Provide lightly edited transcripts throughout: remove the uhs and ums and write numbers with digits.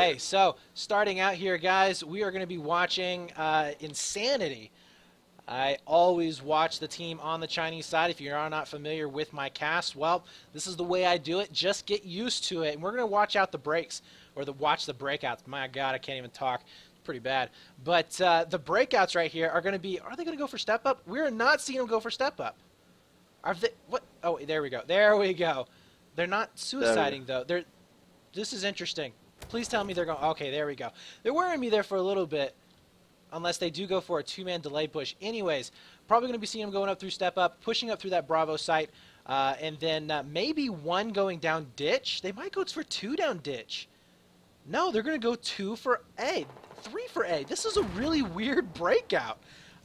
Hey, so starting out here, guys, we are going to be watching Insanity. I always watch the team on the Chinese side. If you are not familiar with my cast, well, this is the way I do it. Just get used to it. And we're going to watch out the breaks, or watch the breakouts. My God, I can't even talk. It's pretty bad. But the breakouts right here are going to be, are they going to go for step up? We're not seeing them go for step up. Are they, what? Oh, there we go. There we go. They're not suiciding, though. This is interesting. Please tell me they're going... Okay, there we go. They're worrying me there for a little bit, unless they do go for a two-man delay push. Anyways, probably going to be seeing them going up through step up, pushing up through that Bravo site, and then maybe one going down ditch. They might go for two down ditch. No, they're going to go two for A. Three for A. This is a really weird breakout.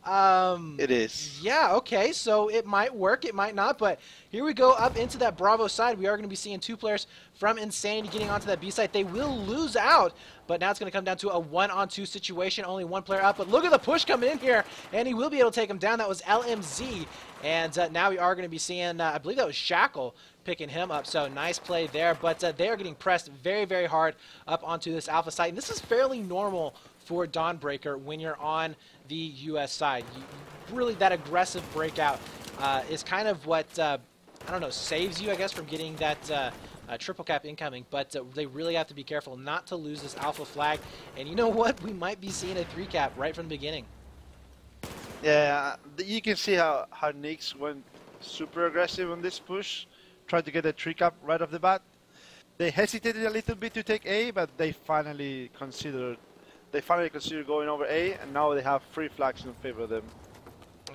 It is. Yeah, okay, so it might work, it might not, but here we go up into that Bravo side. We are going to be seeing two players from Insanity getting onto that B side. They will lose out, but now it's going to come down to a 1-on-2 situation. Only one player up, but look at the push coming in here, and he will be able to take him down. That was LMZ, and now we are going to be seeing, I believe that was Shackle picking him up, so nice play there, but they are getting pressed very, very hard up onto this Alpha site, and this is fairly normal for Dawnbreaker when you're on the U.S. side. Really, that aggressive breakout is kind of what, I don't know, saves you, I guess, from getting that triple cap incoming, but they really have to be careful not to lose this Alpha flag, and you know what? We might be seeing a 3 cap right from the beginning. Yeah, you can see how nyxE went super aggressive on this push, tried to get a 3 cap right off the bat. They hesitated a little bit to take A, but they finally considered going over A, and now they have 3 flags in favor of them.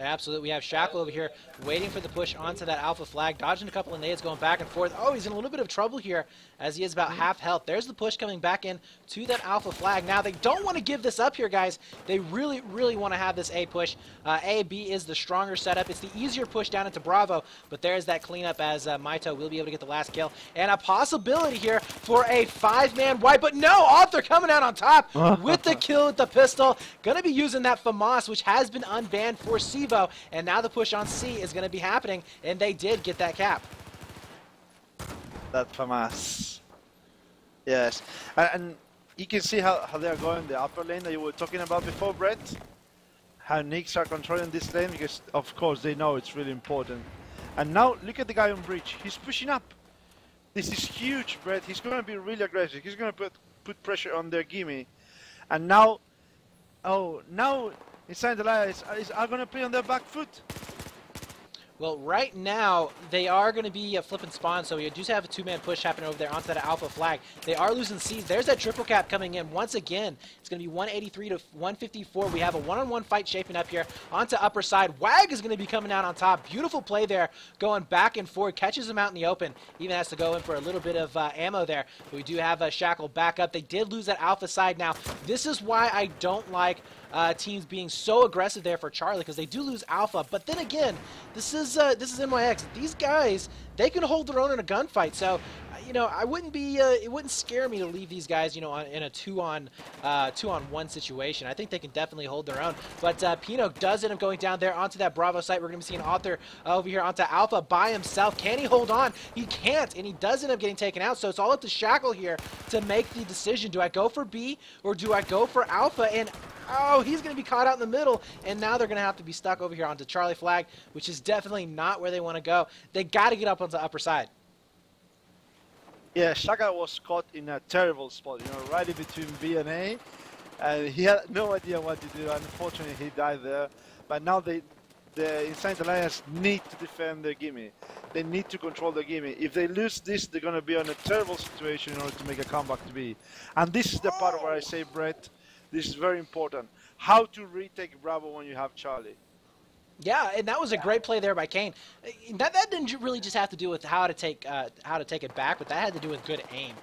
Absolutely. We have Shackle over here waiting for the push onto that Alpha flag, dodging a couple of nades, going back and forth. Oh, he's in a little bit of trouble here as he is about half health. There's the push coming back in to that Alpha flag. Now, they don't want to give this up here, guys. They really, really want to have this A push. A, B is the stronger setup. It's the easier push down into Bravo, but there's that cleanup as Maito will be able to get the last kill. And a possibility here for a 5-man wipe, but no, Author coming out on top with the kill with the pistol. Going to be using that FAMAS, which has been unbanned for CEVO, and now the push on C is going to be happening, and they did get that cap. That FAMAS. Yes, and you can see how they are going the upper lane that you were talking about before, Brett. How nyxE are controlling this lane because, of course, they know it's really important. And now, look at the guy on bridge. He's pushing up. This is huge, Brett. He's going to be really aggressive. He's going to put pressure on their gimme. And now, oh, now Inside Alliance are going to play on their back foot. Well, right now, they are going to be flipping spawn, so we do have a 2-man push happening over there onto that Alpha flag. They are losing C's. There's that triple cap coming in once again. It's going to be 183 to 154. We have a one-on-one fight shaping up here onto upper side. Wag is going to be coming out on top. Beautiful play there, going back and forth. Catches him out in the open. Even has to go in for a little bit of ammo there. But we do have a Shackle back up. They did lose that Alpha side now. This is why I don't like teams being so aggressive there for Charlie, because they do lose Alpha. But then again, this is nyxE. These guys, they can hold their own in a gunfight. So, you know, I wouldn't be. It wouldn't scare me to leave these guys, you know, in a two-on-one situation. I think they can definitely hold their own. But Pino does end up going down there onto that Bravo site. We're going to be seeing Author over here onto Alpha by himself. Can he hold on? He can't, and he does end up getting taken out. So it's all up to Shackle here to make the decision. Do I go for B or do I go for Alpha? And oh, he's going to be caught out in the middle, and now they're going to have to be stuck over here onto Charlie flag, which is definitely not where they want to go. They got to get up onto the upper side. Yeah, Shaka was caught in a terrible spot, you know, right in between B and A, and he had no idea what to do. Unfortunately, he died there. But now the Inside Alliance need to defend their gimme. They need to control their gimme. If they lose this, they're going to be in a terrible situation in order to make a comeback to B. And this is the part where I say, Brett, this is very important. How to retake Bravo when you have Charlie. Yeah, and that was a great play there by Kane. That didn't really just have to do with how to take it back, but that had to do with good aim.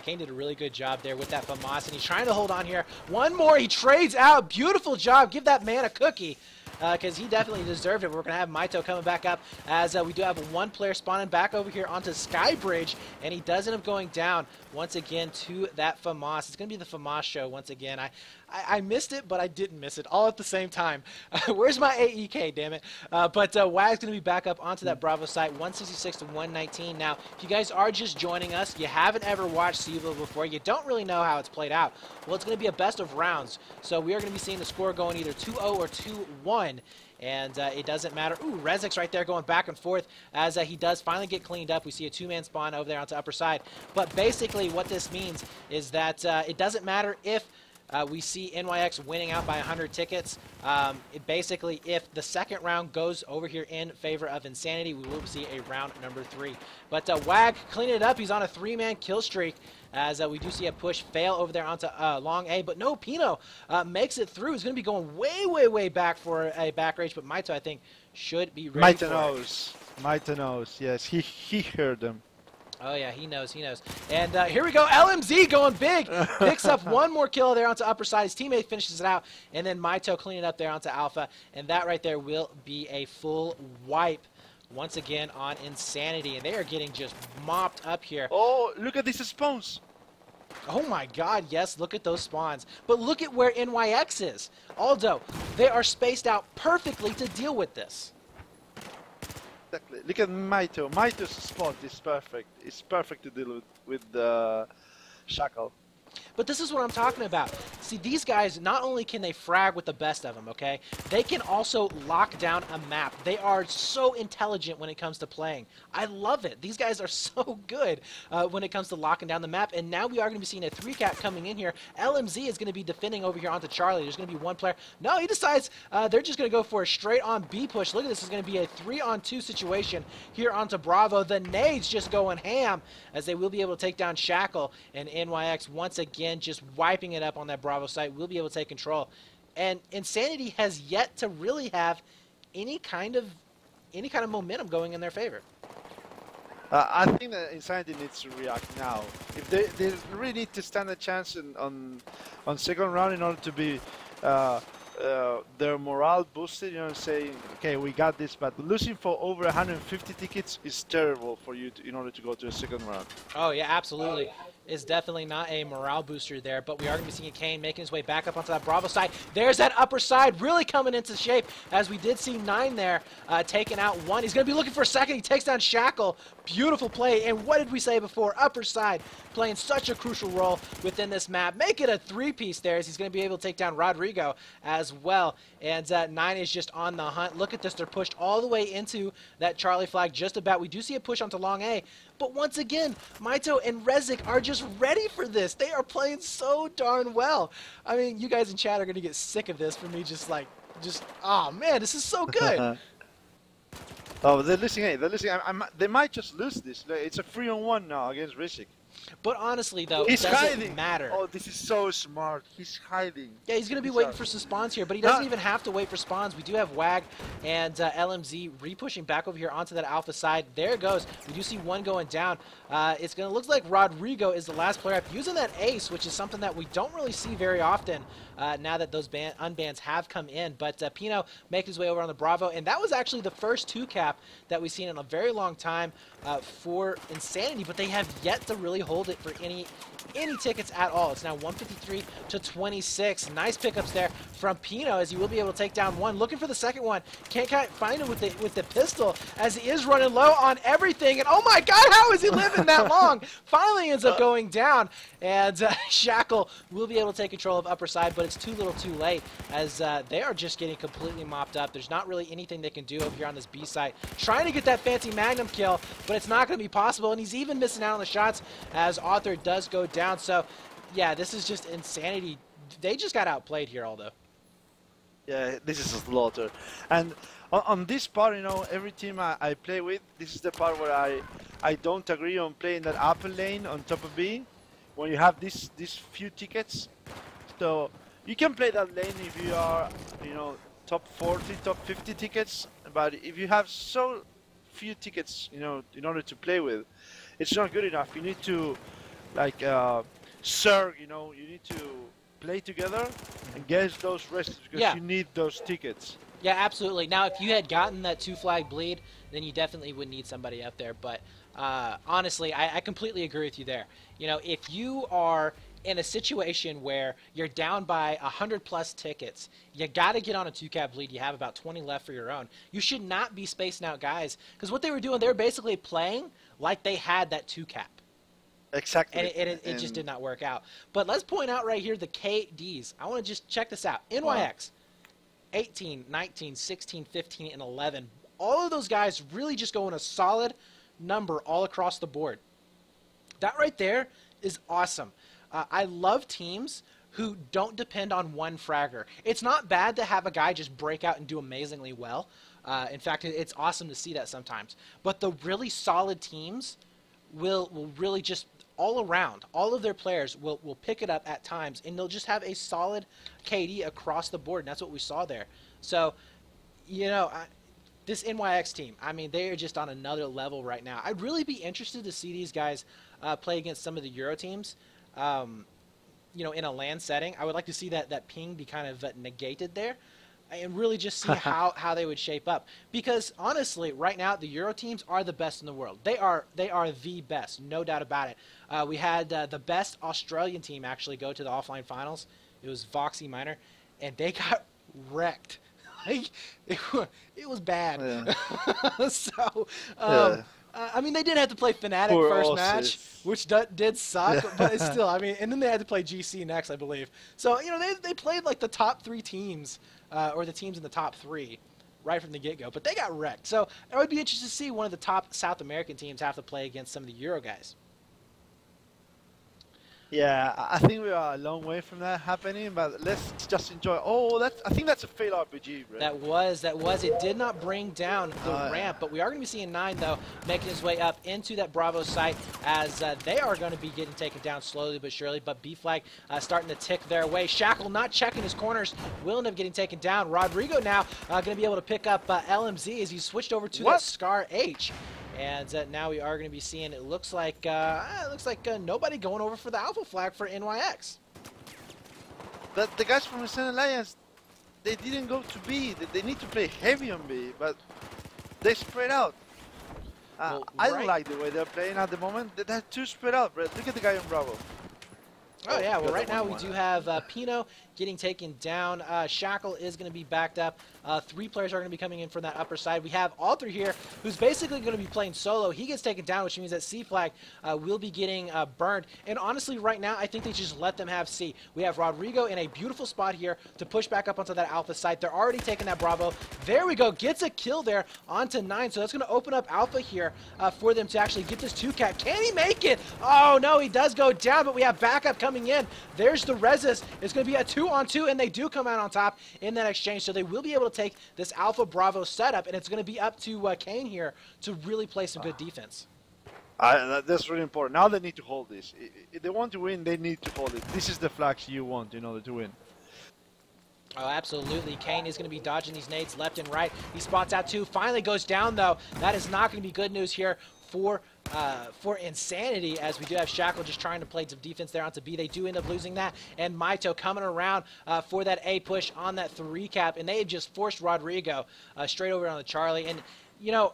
Kane did a really good job there with that FAMAS, and he's trying to hold on here. One more, he trades out. Beautiful job. Give that man a cookie. Because he definitely deserved it. We're going to have Maito coming back up as we do have one player spawning back over here onto Skybridge, and he does end up going down once again to that FAMAS. It's going to be the FAMAS show once again. I missed it, but I didn't miss it all at the same time. Where's my AEK, damn it? But WAG's going to be back up onto that Bravo site, 166 to 119. Now, if you guys are just joining us, you haven't ever watched CEVO before, you don't really know how it's played out. Well, it's going to be a best of rounds. So we are going to be seeing the score going either 2-0 or 2-1. And it doesn't matter. Ooh, Rezik's right there going back and forth as he does finally get cleaned up. We see a two-man spawn over there onto upper side. But basically what this means is that it doesn't matter if we see nyxE winning out by 100 tickets. Basically, if the second round goes over here in favor of Insanity, we will see a round number 3. But WAG cleaning it up. He's on a 3-man kill streak. As we do see a push fail over there onto long A. But no, Pino makes it through. He's going to be going way, way, way back for a back rage. But Maito, I think, should be ready for it. Maito knows. Yes, he heard them. Oh, yeah, he knows, he knows. And here we go, LMZ going big. Picks up one more kill there onto upper side. His teammate finishes it out. And then Maito cleaning up there onto alpha. And that right there will be a full wipe once again on Insanity. And they are getting just mopped up here. Oh, look at these spawns. Oh my god, yes, look at those spawns. But look at where nyxE is. Aldo, they are spaced out perfectly to deal with this. Exactly. Look at Maito. Maito's spot is perfect. It's perfect to deal with the Shackle. But this is what I'm talking about. See, these guys, not only can they frag with the best of them, okay? They can also lock down a map. They are so intelligent when it comes to playing. I love it. These guys are so good when it comes to locking down the map. And now we are going to be seeing a 3-cap coming in here. LMZ is going to be defending over here onto Charlie. There's going to be one player. No, he decides they're just going to go for a straight-on B push. Look at this. It's going to be a 3-on-2 situation here onto Bravo. The nades just going ham as they will be able to take down Shackle and nyxE once again, just wiping it up on that Bravo site. We'll be able to take control. And Insanity has yet to really have any kind of momentum going in their favor. I think that Insanity needs to react now. If they really need to stand a chance on second round in order to be their morale boosted, you know, saying, okay, we got this, but losing for over 150 tickets is terrible for you in order to go to a second round. Oh yeah, absolutely. Is definitely not a morale booster there, but we are going to be seeing Kane making his way back up onto that Bravo side. There's that upper side really coming into shape, as we did see 9 there taking out 1. He's going to be looking for a second. He takes down Shackle. Beautiful play. And what did we say before? Upper side playing such a crucial role within this map. Make it a 3-piece there, as he's going to be able to take down Rodrigo as well. And 9 is just on the hunt. Look at this. They're pushed all the way into that Charlie flag just about. We do see a push onto long A. But once again, Maito and Rezik are just ready for this. They are playing so darn well. I mean, you guys in chat are going to get sick of this for me oh man, this is so good. Oh, they're losing A. They're losing. They might just lose this. It's a 3-on-1 now against Rezik. But honestly, though, he's it doesn't hiding. matter. Oh, this is so smart. He's hiding. Yeah, he's going to be waiting for some spawns here, but he doesn't even have to wait for spawns. We do have WAG and LMZ re-pushing back over here onto that alpha side. There it goes. We do see one going down. It's going to look like Rodrigo is the last player up using that ace, which is something that we don't really see very often now that those unbans have come in. But Pino making his way over on the Bravo, and that was actually the first 2-cap that we've seen in a very long time for Insanity, but they have yet to really hold it for any tickets at all. It's now 153 to 26. Nice pickups there from Pino, as he will be able to take down 1. Looking for the second one. Can't find him with the pistol, as he is running low on everything. And oh my god, how is he living that long? Finally ends up going down. And Shackle will be able to take control of upper side, but it's too little too late, as they are just getting completely mopped up. There's not really anything they can do over here on this B site. Trying to get that fancy Magnum kill, but it's not going to be possible. And he's even missing out on the shots, as Arthur does go down. So, yeah, this is just Insanity. They just got outplayed here, Aldo. Yeah, this is a slaughter. And on this part, you know, every team I play with, this is the part where I don't agree on playing that upper lane on top of B. When you have these few tickets, so you can play that lane if you are, you know, top 40, top 50 tickets. But if you have so few tickets, you know, in order to play with, it's not good enough. You need to, like, serve, you know, you need to play together and get those rests, because you need those tickets. Yeah, absolutely. Now, if you had gotten that 2-flag bleed, then you definitely would need somebody up there. But honestly, I completely agree with you there. You know, if you are in a situation where you're down by 100+ tickets, you got to get on a 2-cap lead. You have about 20 left for your own. You should not be spacing out guys, because what they were doing, they were basically playing like they had that 2-cap. Exactly. And it just did not work out. But let's point out right here the KDs. I want to just check this out. NYX, 18, 19, 16, 15, and 11. All of those guys really just go in a solid number all across the board. That right there is awesome. I love teams who don't depend on one fragger. It's not bad to have a guy just break out and do amazingly well. In fact, it's awesome to see that sometimes. But the really solid teams will really just all around, all of their players will pick it up at times, and they'll just have a solid KD across the board, and that's what we saw there. So, you know, this NYX team, I mean, they are just on another level right now. I'd really be interested to see these guys play against some of the Euro teams. You know, in a LAN setting, I would like to see that ping be kind of negated there, and really just see how they would shape up. Because honestly, right now the Euro teams are the best in the world. They are the best, no doubt about it. We had the best Australian team actually go to the offline finals. It was Voxy Minor, and they got wrecked. Like it was bad. Yeah. So. I mean, they did have to play Fnatic first match, which did suck, but it's still, I mean, and then they had to play GC next, I believe. So, you know, they played like the top 3 teams, or the teams in the top 3, right from the get-go, but they got wrecked. So, I would be interested to see one of the top South American teams have to play against some of the Euro guys. Yeah, I think we are a long way from that happening, but let's just enjoy. Oh, I think that's a fail RPG, bro. That was. It did not bring down the ramp, but we are going to be seeing 9, though, making his way up into that Bravo site as they are going to be getting taken down slowly but surely, but B-Flag starting to tick their way. Shackle not checking his corners, will end up getting taken down. Rodrigo now going to be able to pick up LMZ as he switched over to that Scar H. And now we are going to be seeing, it looks like nobody going over for the alpha flag for NYX. The guys from the Sun Alliance, they didn't go to B. They need to play heavy on B, but they spread out. I don't like the way they're playing at the moment. They're too spread out, bro. Look at the guy on Bravo. Oh, yeah, well, right now we do have Pino getting taken down. Shackle is going to be backed up. 3 players are going to be coming in from that upper side. We have Alter here, who's basically going to be playing solo. He gets taken down, which means that C Flag will be getting burned. And honestly, right now, I think they just let them have C. We have Rodrigo in a beautiful spot here to push back up onto that alpha site. They're already taking that Bravo. There we go. Gets a kill there onto 9. So that's going to open up alpha here for them to actually get this 2-cap. Can he make it? Oh, no, he does go down, but we have backup coming in. There's the Resist. It's going to be a 2-on-2, and they do come out on top in that exchange. So they will be able to take this Alpha Bravo setup, and it's going to be up to Kane here to really play some good defense. That's really important. Now they need to hold this. If they want to win, they need to hold it. This is the flags you want in order to win. Oh, absolutely. Kane is going to be dodging these nades left and right. He spots out 2. Finally goes down, though. That is not going to be good news here for Insanity, as we do have Shackle just trying to play some defense there onto B. They do end up losing that, and Maito coming around for that A push on that 3-cap, and they have just forced Rodrigo straight over on the Charlie. And, you know,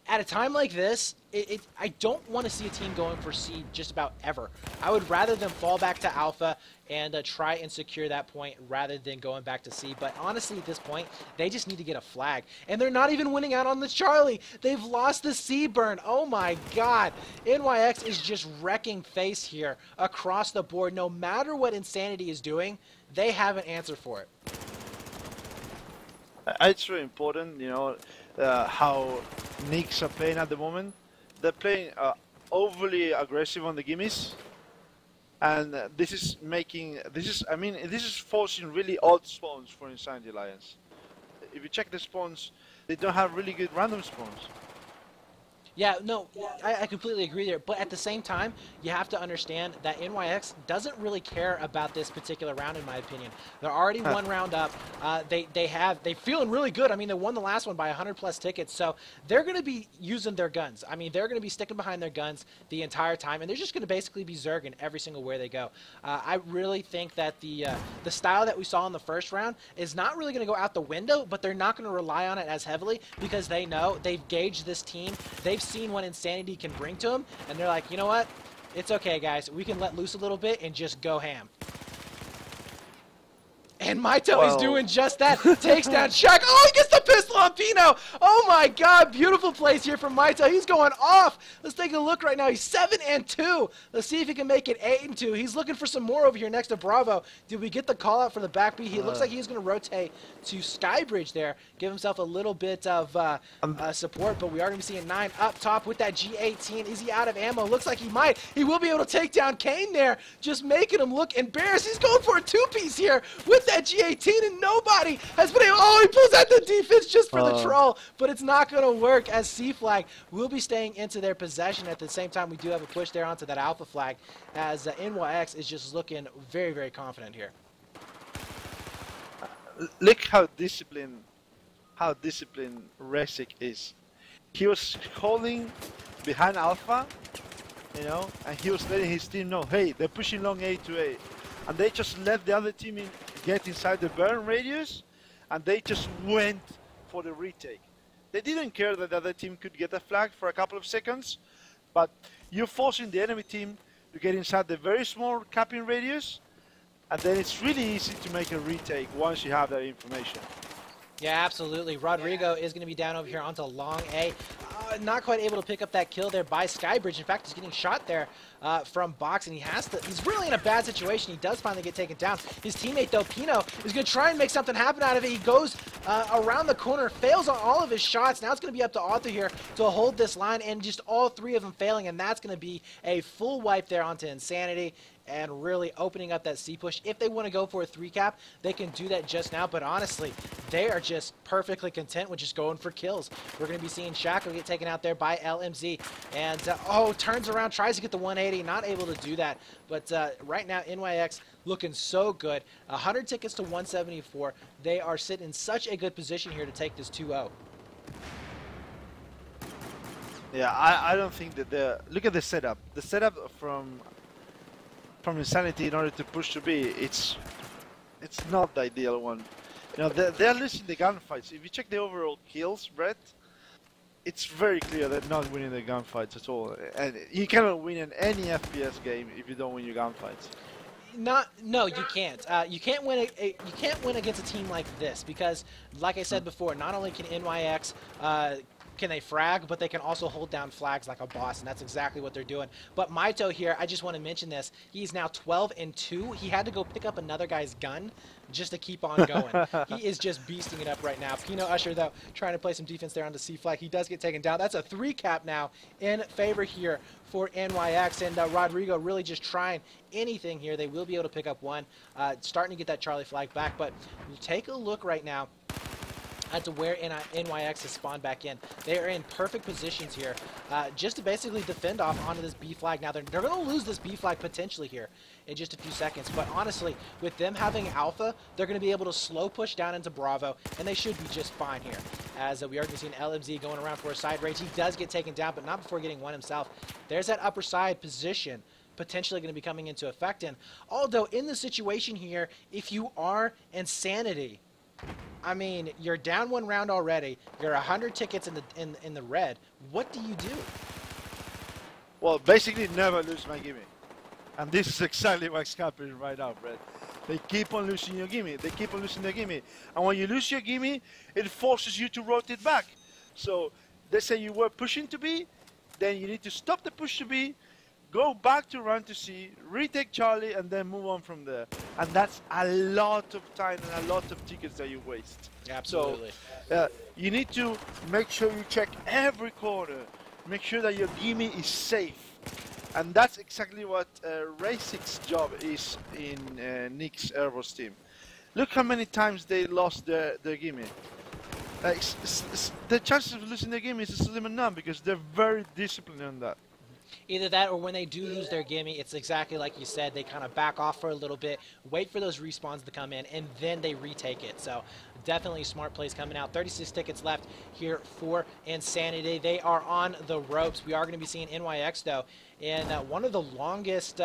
at a time like this, I don't want to see a team going for C just about ever. I would rather them fall back to Alpha and try and secure that point rather than going back to C. But honestly, at this point, they just need to get a flag. And they're not even winning out on the Charlie. They've lost the C burn. Oh my God. NYX is just wrecking face here across the board. No matter what Insanity is doing, they have an answer for it. It's really important, you know, how nyxE are playing at the moment. They're playing overly aggressive on the gimmies, and this is forcing really odd spawns for Insanity Alliance. If you check the spawns, they don't have really good random spawns. Yeah, no, I completely agree there. But at the same time, you have to understand that NYX doesn't really care about this particular round, in my opinion. They're already 1 round up. They're feeling really good. I mean, they won the last one by 100+ tickets. So they're going to be using their guns. I mean, they're going to be sticking behind their guns the entire time, and they're just going to basically be zerging every single where they go. I really think that the style that we saw in the first round is not really going to go out the window, but they're not going to rely on it as heavily because they know they've gauged this team. They've seen what Insanity can bring to them, and they're like, you know what? It's okay, guys. We can let loose a little bit and just go ham. And Maito is doing just that. Takes down Shaq. Oh, he gets the pistol on Pino. Oh my God, beautiful plays here from Maito. He's going off. Let's take a look right now. He's 7-2. Let's see if he can make it 8-2. He's looking for some more over here next to Bravo. Did we get the call out for the back B? He looks like he's going to rotate to Skybridge there, give himself a little bit of support, but we are going to be seeing 9 up top with that G18. Is he out of ammo? Looks like he might. He will be able to take down Kane there, just making him look embarrassed. He's going for a 2-piece here with that G18, and nobody has been able. Oh, he pulls out the defense just for the troll, but it's not going to work, as C flag will be staying into their possession. At the same time, we do have a push there onto that alpha flag, as nyxE is just looking very, very confident here. Look how disciplined Resic is. He was holding behind alpha, you know, and he was letting his team know, hey, they're pushing long A to A, and they just let the other team get inside the burn radius, and they just went for the retake. They didn't care that the other team could get a flag for a couple of seconds, but you're forcing the enemy team to get inside the very small capping radius, and then it's really easy to make a retake once you have that information. Yeah, absolutely. Rodrigo is going to be down over here onto long A. Not quite able to pick up that kill there by Skybridge. In fact, he's getting shot there from box, and he's really in a bad situation. He does finally get taken down. His teammate, though, Pino, is going to try and make something happen out of it. He goes around the corner, fails on all of his shots. Now it's going to be up to Arthur here to hold this line, and just all 3 of them failing, and that's going to be a full wipe there onto Insanity, and really opening up that C push. If they want to go for a 3-cap, they can do that just now, but honestly, they are just perfectly content with just going for kills. We're going to be seeing Shaco get taken out there by LMZ, and turns around, tries to get the 180, not able to do that, but right now, nyxE looking so good. 100 tickets to 174. They are sitting in such a good position here to take this 2-0. Yeah, I don't think that look at the setup. The setup from Insanity in order to push to B, it's not the ideal one. You know, they're losing the gunfights. If you check the overall kills, Brett, it's very clear they're not winning the gunfights at all. And you cannot win in any FPS game if you don't win your gunfights. No, you can't. You can't win you can't win against a team like this, because, like I said before, not only can nyxE can they frag, but they can also hold down flags like a boss, and that's exactly what they're doing. But Maito here, I just want to mention this. He's now 12-2. He had to go pick up another guy's gun just to keep on going. He is just beasting it up right now. Pino Usher, though, trying to play some defense there on the C flag. He does get taken down. That's a 3-cap now in favor here for nyxE, and Rodrigo really just trying anything here. They will be able to pick up one, starting to get that Charlie flag back. But take a look right now to where nyxE has spawned back in. They are in perfect positions here, just to basically defend off onto this B flag. Now they're going to lose this B flag potentially here in just a few seconds, but honestly, with them having alpha, they're going to be able to slow push down into Bravo, and they should be just fine here. As we are going to see LMZ going around for a side rage. He does get taken down, but not before getting one himself. There's that upper side position potentially going to be coming into effect. And although in the situation here, if you are Insanity, I mean, you're down 1 round already. You're 100 tickets in the red. What do you do? Well, basically never lose my gimme. And this is exactly what's happening right now, Brett. They keep on losing your gimme. They keep on losing their gimme. And when you lose your gimme, it forces you to rotate back. So they say you were pushing to B, then you need to stop the push to B, go back to run to C, retake Charlie, and then move on from there. And that's a lot of time and a lot of tickets that you waste. Absolutely. So you need to make sure you check every corner. Make sure that your gimme is safe. And that's exactly what Racing's job is in Nick's Airborne's team. Look how many times they lost their gimme. The chances of losing their gimme is slim and none, because they're very disciplined on that. Either that, or when they do lose their gimme, it's exactly like you said. They kind of back off for a little bit, wait for those respawns to come in, and then they retake it. So definitely smart plays coming out. 36 tickets left here for Insanity. They are on the ropes. We are going to be seeing nyxE, though, in one of the longest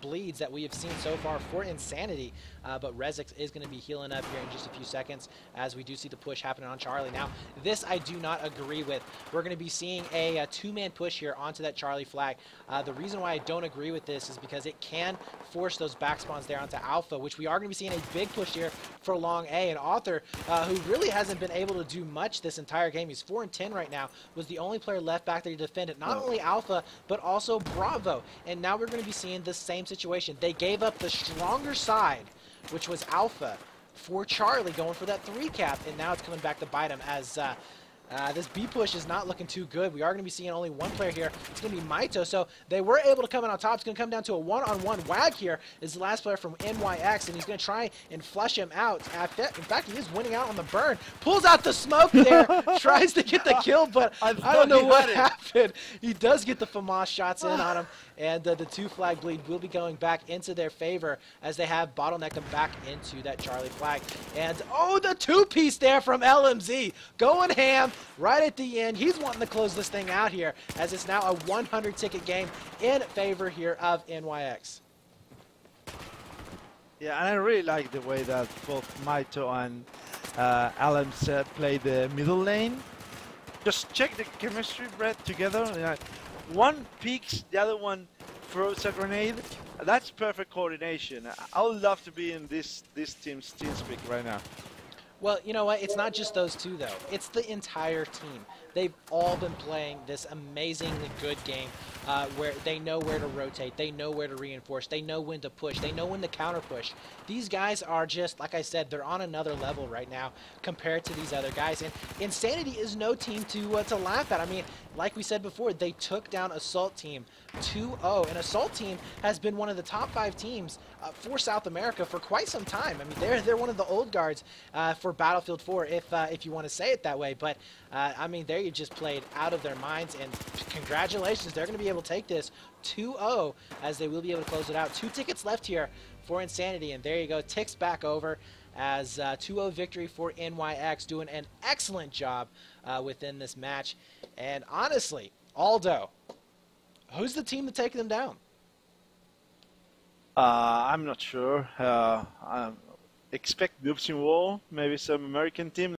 bleeds that we have seen so far for Insanity. but Rezix is going to be healing up here in just a few seconds as we do see the push happening on Charlie. Now, this I do not agree with. We're going to be seeing a two-man push here onto that Charlie flag. The reason why I don't agree with this is because it can force those back spawns there onto Alpha, which we are going to be seeing a big push here for Long A. And Author, who really hasn't been able to do much this entire game, he's 4-10 right now, was the only player left back there to defend it. Not only Alpha, but also Bravo. And now we're going to be seeing the same situation. They gave up the stronger side, which was Alpha, for Charlie going for that 3-cap, and now it's coming back to bite him as this B push is not looking too good. We are going to be seeing only one player here. It's going to be Maito. So they were able to come in on top. It's going to come down to a one-on-one. Wag here is the last player from nyxE, and he's going to try and flush him out. In fact, he is winning out on the burn. Pulls out the smoke there. Tries to get the kill, but I don't know what happened. He does get the FAMAS shots in on him, and the 2-flag bleed will be going back into their favor as they have bottlenecked him back into that Charlie flag. And, oh, the 2-piece there from LMZ. Going ham. Right at the end, he's wanting to close this thing out here as it's now a 100-ticket game in favor here of nyxE. Yeah, and I really like the way that both Maito and Alams play the middle lane. Just check the chemistry, Brett, together. One peeks, the other one throws a grenade. That's perfect coordination. I would love to be in this team's TeamSpeak right now. Well, you know what? It's not just those two, though. It's the entire team. They've all been playing this amazingly good game where they know where to rotate. They know where to reinforce. They know when to push. They know when to counter push. These guys are just, like I said, they're on another level right now compared to these other guys. And Insanity is no team to laugh at. I mean, like we said before, they took down Assault Team 2-0. And Assault Team has been one of the top 5 teams for South America for quite some time. I mean, they're one of the old guards for Battlefield 4, if you want to say it that way. But I mean, they just played out of their minds, and congratulations, they're going to be able to take this 2-0 as they will be able to close it out. 2 tickets left here for Insanity, and there you go, ticks back over as 2-0 victory for nyxE, doing an excellent job within this match. And honestly, Aldo, who's the team to take them down? I'm not sure. I expect Dupes in War, maybe some American team.